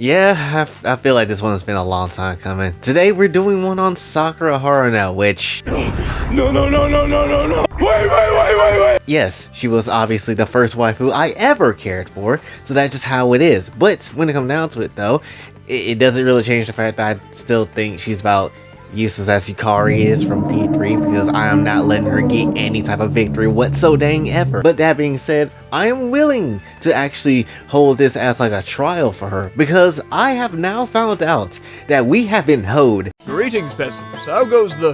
Yeah, I feel like this one has been a long time coming. Today we're doing one on Sakura Haruno, which... No. Wait. Yes, she was obviously the first waifu I ever cared for, so that's just how it is. But when it comes down to it though, it doesn't really change the fact that I still think she's about useless as Yukari is from P3, because I am not letting her get any type of victory whatso dang ever. But that being said, I am willing to actually hold this as like a trial for her, because I have now found out that we have been hoed. Greetings, peasants. How goes the...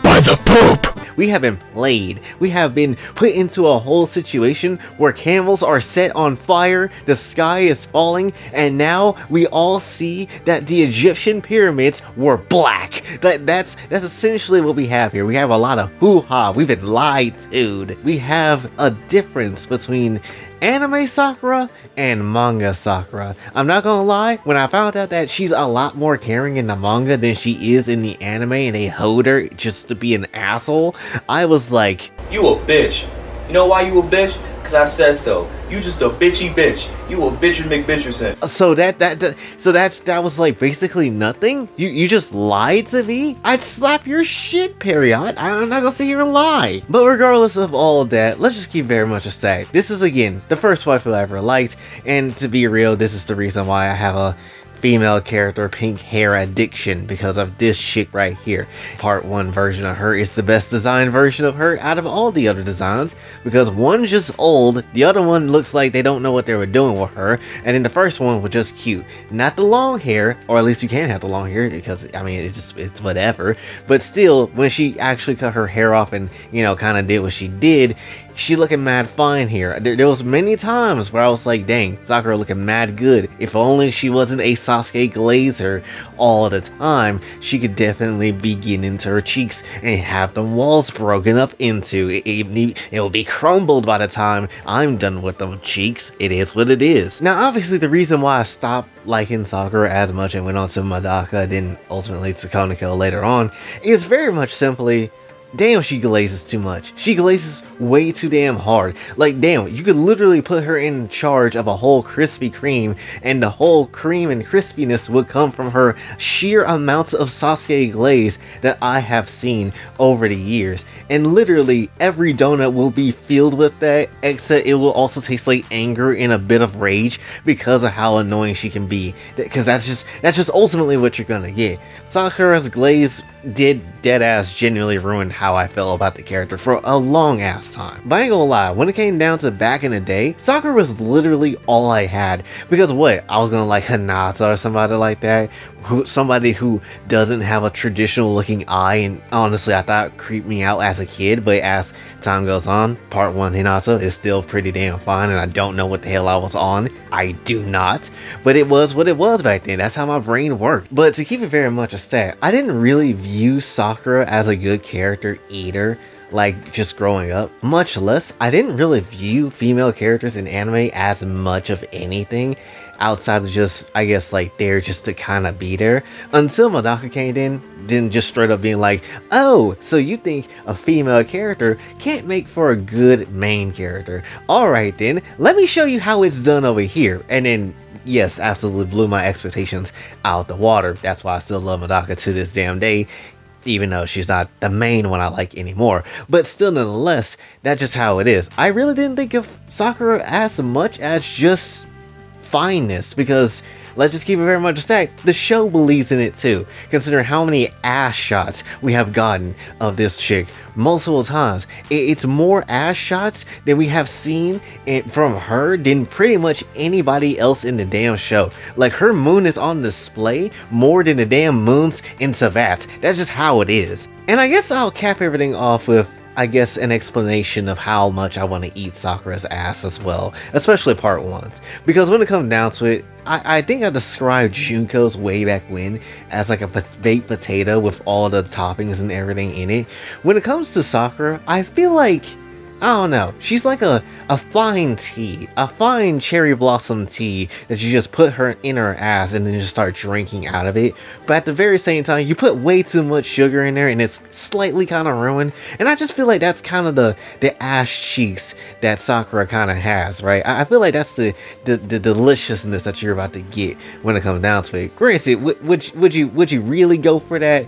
By the poop! We have been played. We have been put into a whole situation where camels are set on fire, the sky is falling, and now we all see that the Egyptian pyramids were black. That's essentially what we have here. We have a lot of hoo-ha. We've been lied to. We have a difference between anime Sakura and manga Sakura. I'm not gonna lie, when I found out that she's a lot more caring in the manga than she is in the anime and they hoed her just to be an asshole, I was like, you a bitch. You know why you a bitch? Cause I said so. You just a bitchy bitch. You a bitch McBitcherson. So that was like basically nothing? You just lied to me? I'd slap your shit, Period. I'm not gonna sit here and lie. But regardless of all of that, let's just keep very much a stack. This is again the first waifu I ever liked, and to be real, this is the reason why I have a female character pink hair addiction, because of this chick right here. Part 1 version of her is the best design version of her out of all the other designs, because one's just old, the other one looks like they don't know what they were doing with her, and then the first one was just cute. Not the long hair, or at least you can have the long hair, because I mean it's whatever, but still, when she actually cut her hair off and, you know, kind of did what she did, she looking mad fine here. There was many times where I was like, dang, Sakura looking mad good. If only she wasn't a Sasuke glazer all the time, she could definitely be getting into her cheeks and have them walls broken up into. It will be crumbled by the time I'm done with them cheeks. It is what it is. Now, obviously, the reason why I stopped liking Sakura as much and went on to Madaka, then ultimately to Koneko later on, is very much simply, damn, she glazes too much. She glazes way too damn hard. Like, damn, you could literally put her in charge of a whole Krispy Kreme, and the whole cream and crispiness would come from her sheer amounts of Sasuke glaze that I have seen over the years. And literally every donut will be filled with that, except it will also taste like anger and a bit of rage because of how annoying she can be. Because that's just ultimately what you're gonna get. Sakura's glaze did deadass genuinely ruin how I felt about the character for a long ass time. But I ain't gonna lie, when it came down to back in the day, Sakura was literally all I had. Because what? I was gonna like Hinata or somebody like that, somebody who doesn't have a traditional looking eye, and honestly I thought it creeped me out as a kid, but as time goes on, part 1 Hinata is still pretty damn fine, and I don't know what the hell I was on. I do not. But it was what it was back then. That's how my brain worked. But to keep it very much a stat, I didn't really view Sakura as a good character either, like just growing up. Much less, I didn't really view female characters in anime as much of anything outside of just, I guess, like there just to kind of be there, until Madaka came in, then just straight up being like, oh, so you think a female character can't make for a good main character? Alright then, let me show you how it's done over here. And then, yes, absolutely blew my expectations out the water. That's why I still love Madaka to this damn day, even though she's not the main one I like anymore. But still, nonetheless, that's just how it is. I really didn't think of Sakura as much as just fineness, because let's just keep it very much a stack, the show believes in it too, considering how many ass shots we have gotten of this chick multiple times. It's more ass shots than we have seen from her than pretty much anybody else in the damn show. Like, her moon is on display more than the damn moons in Savat. That's just how it is. And I guess I'll cap everything off with, I guess, an explanation of how much I want to eat Sakura's ass as well, especially part 1s. Because when it comes down to it, I think I described Junko's way back when as like a baked potato with all the toppings and everything in it. When it comes to Sakura, I feel like I don't know. She's like a fine tea, a fine cherry blossom tea that you just put her in her ass and then just start drinking out of it. But at the very same time, you put way too much sugar in there and it's slightly kind of ruined. And I just feel like that's kind of the ass cheeks that Sakura kind of has, right? I feel like that's the deliciousness that you're about to get when it comes down to it. Granted, would you really go for that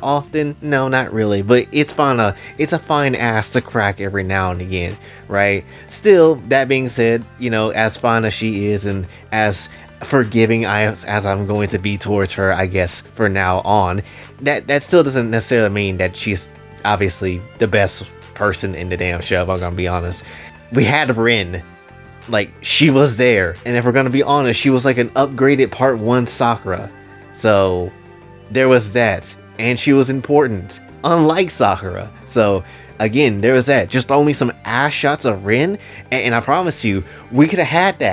often? No, not really. But it's a fine ass to crack every now and again, right? Still, that being said, you know, as fine as she is and as forgiving as I'm going to be towards her, I guess, for now on, that still doesn't necessarily mean that she's obviously the best person in the damn show, if I'm gonna be honest. We had Rin. Like, she was there. And if we're gonna be honest, she was like an upgraded part 1 Sakura. So, there was that. And she was important. Unlike Sakura. So, again, there was that. Just throw me some ass shots of Rin, and I promise you, we could have had that.